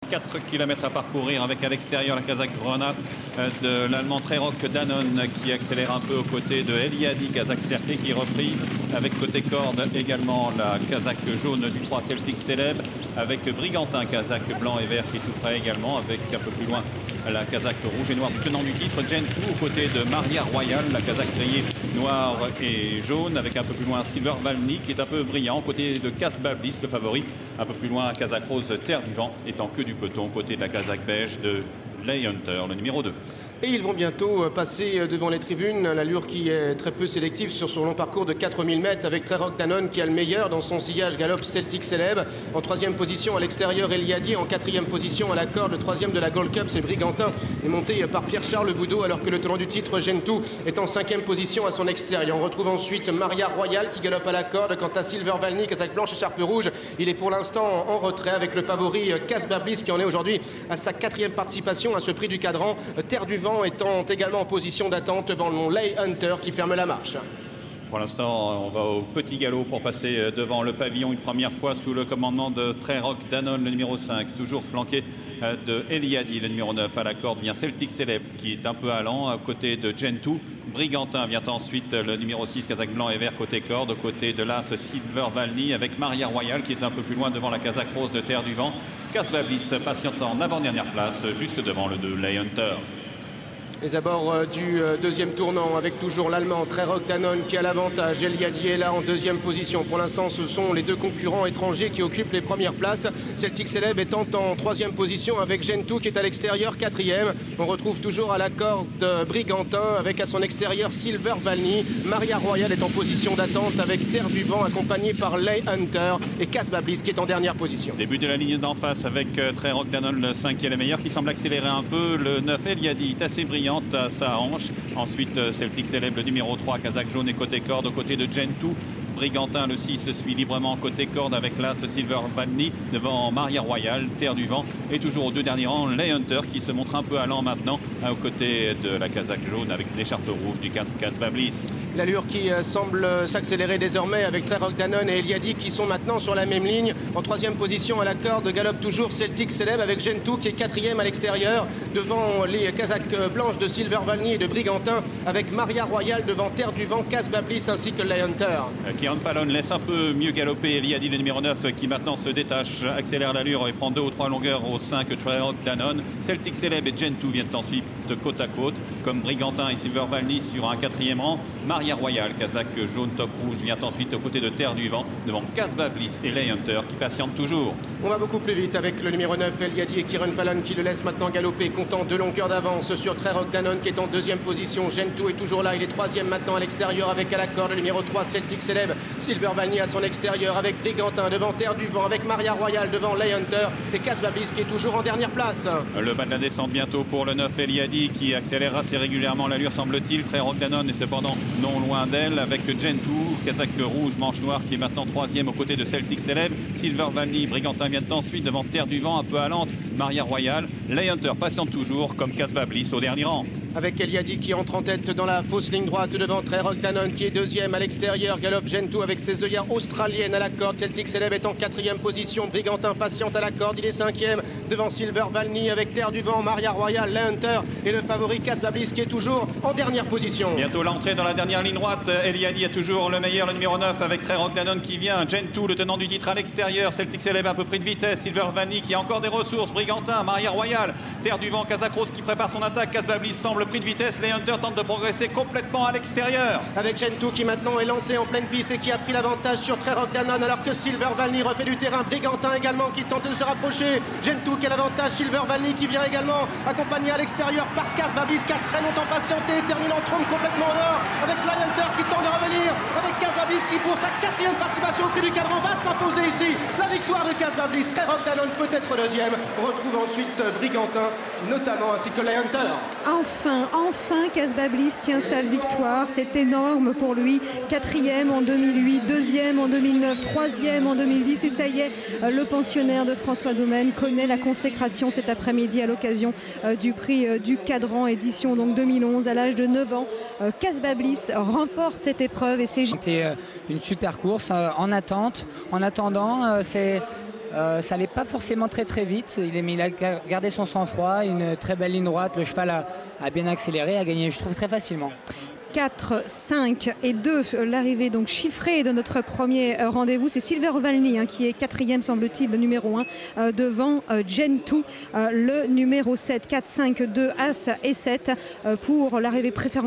4 km à parcourir avec à l'extérieur la Kazakh Grenade de l'Allemand Trerok Danone qui accélère un peu aux côtés de Eliadi, Kazakh Serké qui est reprise avec côté corde également la Kazakh jaune du 3 Celtic Célèbre avec Brigantin, Kazakh blanc et vert qui est tout près également avec un peu plus loin la Kazakh rouge et noire du tenant du titre Gentoo aux côtés de Maria Royal, la Kazakh rayée noire et jaune avec un peu plus loin Silver Valny qui est un peu brillant, côté de Kasbah Bliss le favori, un peu plus loin Kazakh Rose Terre du Vent étant que du peloton, côté de la Kazakh beige de Lay Hunter, le numéro 2. Et ils vont bientôt passer devant les tribunes, l'allure qui est très peu sélective sur son long parcours de 4000 mètres avec Trerok Danone qui a le meilleur dans son sillage galop Celtic Célèbre. En troisième position à l'extérieur Eliadi, en quatrième position à la corde, le troisième de la Gold Cup c'est Brigantin est monté par Pierre-Charles Boudot alors que le tenant du titre Gentoo est en cinquième position à son extérieur. On retrouve ensuite Maria Royal qui galope à la corde. Quant à Silver Valny, Kazakh blanche et charpe rouge, il est pour l'instant en retrait avec le favori Kasbah Bliss qui en est aujourd'hui à sa quatrième participation à ce prix du Cadran. Terre du Vent étant également en position d'attente devant le Lay Hunter qui ferme la marche. Pour l'instant, on va au petit galop pour passer devant le pavillon une première fois sous le commandement de Trerok Danone, le numéro 5, toujours flanqué de Eliadi, le numéro 9. À la corde vient Celtic Célèbre qui est un peu allant, à côté de Gentoo. Brigantin vient ensuite le numéro 6, Kazakh blanc et vert côté corde, côté de l'As Silver Valny avec Maria Royal qui est un peu plus loin devant la Kazakh rose de Terre du Vent. Kasbah Bliss patientant en avant-dernière place, juste devant le 2 Lay Hunter. Les abords du deuxième tournant avec toujours l'Allemand Trerok Danone qui a l'avantage. Eliadi est là en deuxième position. Pour l'instant, ce sont les deux concurrents étrangers qui occupent les premières places. Celtic Célèbre étant en troisième position avec Gentoo qui est à l'extérieur, quatrième. On retrouve toujours à la corde Brigantin avec à son extérieur Silver Valny. Maria Royal est en position d'attente avec Terre du Vent accompagné par Lay Hunter et Kasbah Bliss qui est en dernière position. Début de la ligne d'en face avec Trerok Danone, le 5 qui est le meilleur, qui semble accélérer un peu. Le 9 Eliadi est assez brillant à sa hanche. Ensuite Celtic Célèbre, le numéro 3, Kazakh jaune et côté corde aux côtés de Gentoo. Brigantin, le 6, suit librement côté corde avec l'As Silver Valny devant Maria Royal, Terre du Vent. Et toujours aux deux derniers rangs, Lay Hunter qui se montre un peu allant maintenant aux côtés de la Kazakh jaune avec l'écharpe rouge du 4 Kasbah Bliss. L'allure qui semble s'accélérer désormais avec Trerok Danone et Eliadi qui sont maintenant sur la même ligne. En troisième position à la corde galope toujours Celtic Célèbre avec Gentoo qui est quatrième à l'extérieur devant les Kazakhs blanches de Silver Valny et de Brigantin avec Maria Royal devant Terre du Vent, Kasbah Bliss ainsi que Lay Hunter. Kieran Fallon laisse un peu mieux galoper Eliadi, le numéro 9 qui maintenant se détache, accélère l'allure et prend 2 ou 3 longueurs au 5 Trerok Danone. Celtic Célèbre et Gentoo viennent ensuite côte à côte comme Brigantin et Silver Valny sur un quatrième rang. Maria Royal, Kazakh jaune top rouge, vient ensuite aux côtés de Terre du Vent devant Kasbah Bliss et Lay Hunter qui patientent toujours. On va beaucoup plus vite avec le numéro 9 Eliadi et Kieran Fallon qui le laisse maintenant galoper, comptant 2 longueurs d'avance sur Trerok Danone qui est en deuxième position. Gentoo est toujours là, il est troisième maintenant à l'extérieur avec à la corde le numéro 3 Celtic Célèbre. Silver Valny à son extérieur avec Brigantin devant Terre du Vent, avec Maria Royal devant Lay Hunter et Kasbah Bliss qui est toujours en dernière place. Le bas de la descente bientôt pour le 9 Eliadi qui accélère assez régulièrement l'allure semble-t-il. Trerok Danone est cependant non loin d'elle avec Gentoo, Kazakh rouge, manche noire qui est maintenant troisième aux côtés de Celtic Célèbre. Silver Valny, Brigantin vient ensuite devant Terre du Vent un peu allante. Maria Royal, Lay Hunter patiente toujours comme Kasbah Bliss au dernier rang. Avec Eliadi qui entre en tête dans la fausse ligne droite devant Trerok Danone qui est deuxième à l'extérieur. Galope Gentoo avec ses œillères australiennes à la corde. Celtic Célèbre est en quatrième position. Brigantin patiente à la corde, il est cinquième devant Silver Valny avec Terre du Vent, Maria Royal, Lay Hunter et le favori Kasbah Bliss qui est toujours en dernière position. Bientôt l'entrée dans la dernière ligne droite. Eliadi est toujours le meilleur, le numéro 9 avec Trerok Danone qui vient. Gentoo, le tenant du titre à l'extérieur. Celtic Célèbre un peu pris de vitesse. Silver Valny qui a encore des ressources. Brigantin, Maria Royal, Terre du Vent, Kazakh Rose qui prépare son attaque. Kasbah Bliss semble pris de vitesse. Lay Hunter tente de progresser complètement à l'extérieur. Avec Gentoo qui maintenant est lancé en pleine piste et qui a pris l'avantage sur Trerok Danone alors que Silver Valny refait du terrain. Brigantin également qui tente de se rapprocher. Gentoo qui a l'avantage. Silver Valny qui vient également accompagné à l'extérieur par Kasbah Bliss qui a très longtemps patienté. Termine en trompe complètement en or avec Lay Hunter qui tente de revenir. Avec Kasbah Bliss qui pour sa quatrième participation au prix du Cadran va s'imposer ici. La victoire de Kasbah Bliss. Trerok Danone peut être deuxième. On retrouve ensuite Brigantin notamment ainsi que Lay Hunter. Enfin Kasbah Bliss tient sa victoire, c'est énorme pour lui. Quatrième en 2008, deuxième en 2009, troisième en 2010 et ça y est, le pensionnaire de François Domaine connaît la consécration cet après-midi à l'occasion du prix du Cadran édition donc 2011 à l'âge de 9 ans. Kasbah Bliss remporte cette épreuve et c'est une super course en attente. En attendant, Ça n'allait pas forcément très vite. Il a gardé son sang-froid, une très belle ligne droite. Le cheval a bien accéléré, a gagné, je trouve, très facilement. 4, 5 et 2, l'arrivée donc chiffrée de notre premier rendez-vous, c'est Silver Valny qui est quatrième, semble-t-il, le numéro 1 devant Gentoo, le numéro 7, 4, 5, 2, As et 7 pour l'arrivée préférentielle